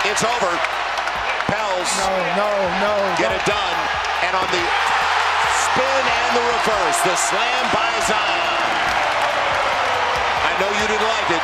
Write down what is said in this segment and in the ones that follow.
It's over. Pels get it done. And on the spin and the reverse, the slam by Zion. I know you didn't like it.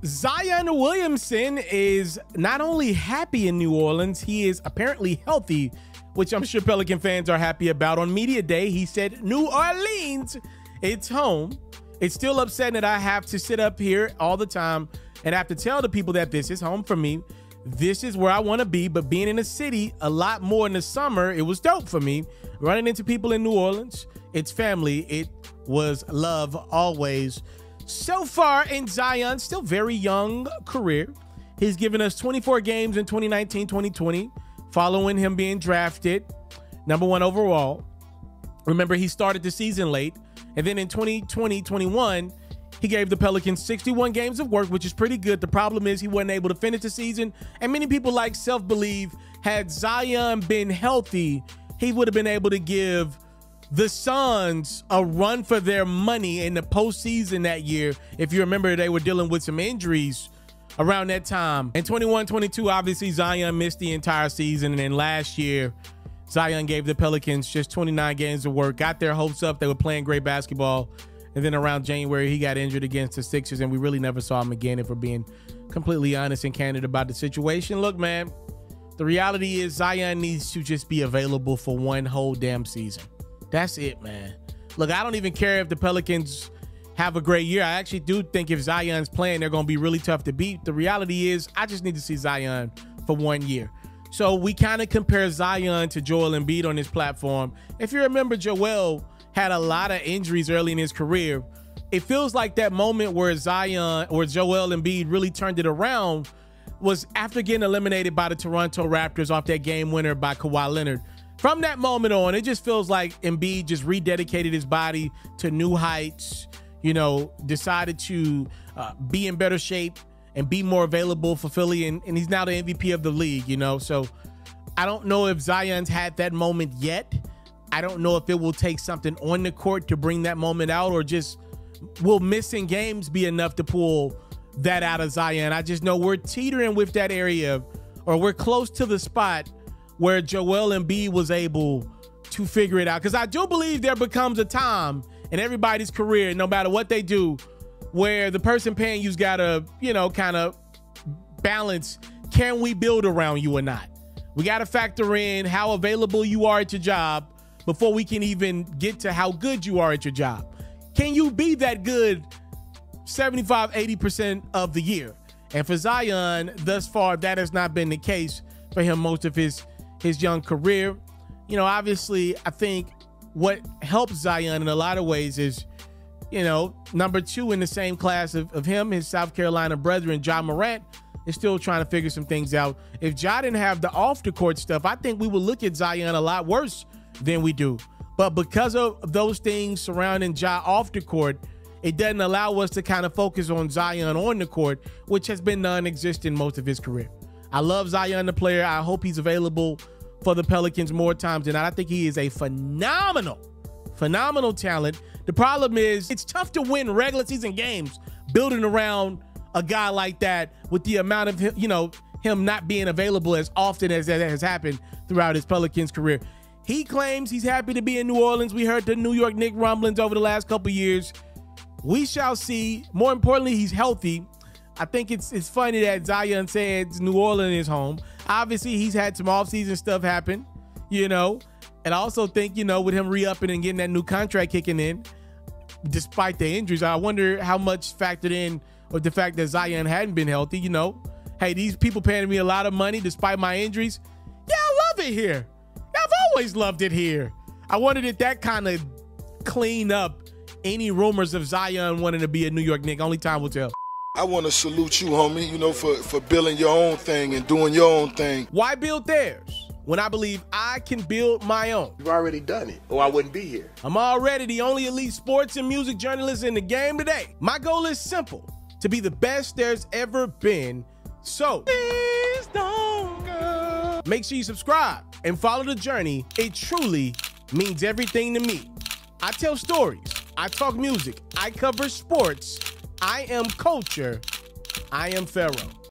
Zion Williamson is not only happy in New Orleans, he is apparently healthy, which I'm sure Pelican fans are happy about. On media day, he said, New Orleans, it's home. It's still upsetting that I have to sit up here all the time and have to tell the people that this is home for me. This is where I want to be, but being in the city a lot more in the summer, it was dope for me. Running into people in New Orleans, it's family. It was love always. So far in Zion's still very young career, he's given us 24 games in 2019-2020, following him being drafted #1 overall. Remember, he started the season late, and then in 2020-21, he gave the Pelicans 61 games of work, which is pretty good. The problem is he wasn't able to finish the season, and many people like Self believe had Zion been healthy, he would have been able to give the Suns a run for their money in the postseason that year. If you remember, they were dealing with some injuries around that time. In 21-22, obviously, Zion missed the entire season, and then last year, Zion gave the Pelicans just 29 games of work, got their hopes up. They were playing great basketball. And then around January, he got injured against the Sixers, and we really never saw him again, if we're being completely honest and candid about the situation. Look, man, the reality is Zion needs to just be available for one whole damn season. That's it, man. Look, I don't even care if the Pelicans have a great year. I actually do think if Zion's playing, they're going to be really tough to beat. The reality is I just need to see Zion for 1 year. So we kind of compare Zion to Joel Embiid on this platform. If you remember, Joel had a lot of injuries early in his career. It feels like that moment where Zion or Joel Embiid really turned it around was after getting eliminated by the Toronto Raptors off that game winner by Kawhi Leonard. From that moment on, it just feels like Embiid just rededicated his body to new heights, you know, decided to be in better shape and be more available for Philly, and he's now the MVP of the league, you know. So I don't know if Zion's had that moment yet. I don't know if it will take something on the court to bring that moment out, or just will missing games be enough to pull that out of Zion. I just know we're teetering with that area, or we're close to the spot where Joel Embiid was able to figure it out. Because I do believe there becomes a time in everybody's career, no matter what they do, where the person paying you's got to, you know, kind of balance, can we build around you or not? We got to factor in how available you are at your job before we can even get to how good you are at your job. Can you be that good 75, 80% of the year? And for Zion, thus far, that has not been the case for him most of his young career. You know, obviously, I think what helps Zion in a lot of ways is, you know, #2 in the same class of him, his South Carolina brethren, Ja Morant, is still trying to figure some things out. If Ja didn't have the off-the-court stuff, I think we would look at Zion a lot worse than we do. But because of those things surrounding Ja off the court, it doesn't allow us to kind of focus on Zion on the court, which has been non-existent most of his career. I love Zion the player. I hope he's available for the Pelicans more times than not. I think he is a phenomenal talent. The problem is it's tough to win regular season games building around a guy like that with the amount of him, you know, him not being available as often as that has happened throughout his Pelicans career. He claims he's happy to be in New Orleans. We heard the New York Knicks rumblings over the last couple years. We shall see. More importantly, he's healthy. I think it's funny that Zion said New Orleans is home. Obviously, he's had some offseason stuff happen, you know. And I also think, you know, with him re-upping and getting that new contract kicking in, despite the injuries, I wonder how much factored in with the fact that Zion hadn't been healthy, you know. Hey, these people paying me a lot of money despite my injuries. Yeah, I love it here. I've always loved it here. I wondered if that kind of cleaned up any rumors of Zion wanting to be a New York Knick. Only time will tell. I want to salute you, homie, you know, for building your own thing and doing your own thing. Why build theirs when I believe I can build my own? You've already done it, or I wouldn't be here. I'm already the only elite sports and music journalist in the game today. My goal is simple, to be the best there's ever been. So, please don't go. Make sure you subscribe and follow the journey. It truly means everything to me. I tell stories. I talk music. I cover sports. I am culture. I am Ferro.